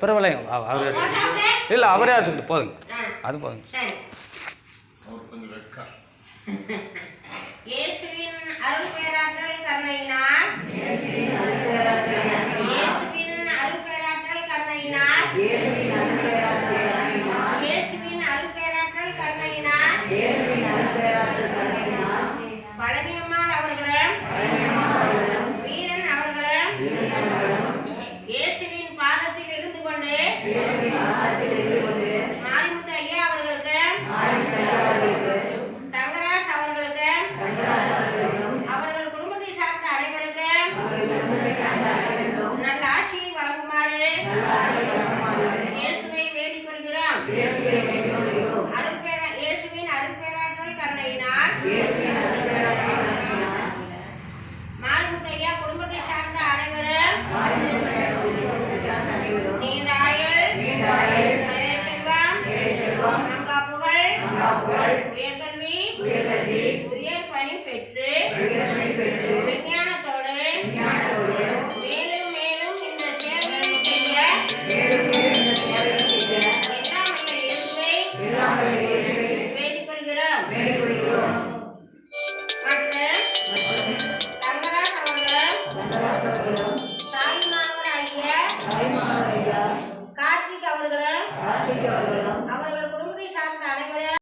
பரவாயில்ல அவர் இல்லை அவரே எடுத்துக்கிட்டு போதுங்க அது போதுங்க. இயேசுவின் அருள் பேராற்றல் கருணையினால் இயேசுவின் அருள் பேராற்றல் கருணையினால் பழனியம்மாள் அவர்களும் வீரன் அவர்களும் இயேசுவின் பாதத்தில் இருந்து கொண்டு மாரிமுத்து ஐயா அவர்களுக்கு தங்கராஜ் அவர்களுக்கு அவர்கள் குடும்பத்தை சார்ந்த அனைவருக்கும் நல்ல ஆட்சியை வழங்குமாறு இயேசுவை வேண்டிக் கொள்கிறோம். இயேசுவின் அருட்பேராற்றல் கருணையினால் மாரிமுத்து ஐயா குடும்பத்தை சார்ந்த அனைவரும் நீண்ட ஆயுள், செல்வம், மங்கா புகழ், உயர்கல்வி, உயர் பணி பெற்று விஞ்ஞானத்தோடு மேலும் மேலும் இந்த சேவையை செய்ய எல்லாம் வல்ல இயேசுவை வேண்டிக் கொள்கிறோம். மற்றும் தங்கராஜ் அவர்களும் தாய் மாணவர் ஐயா கார்த்திக் அவர்களும்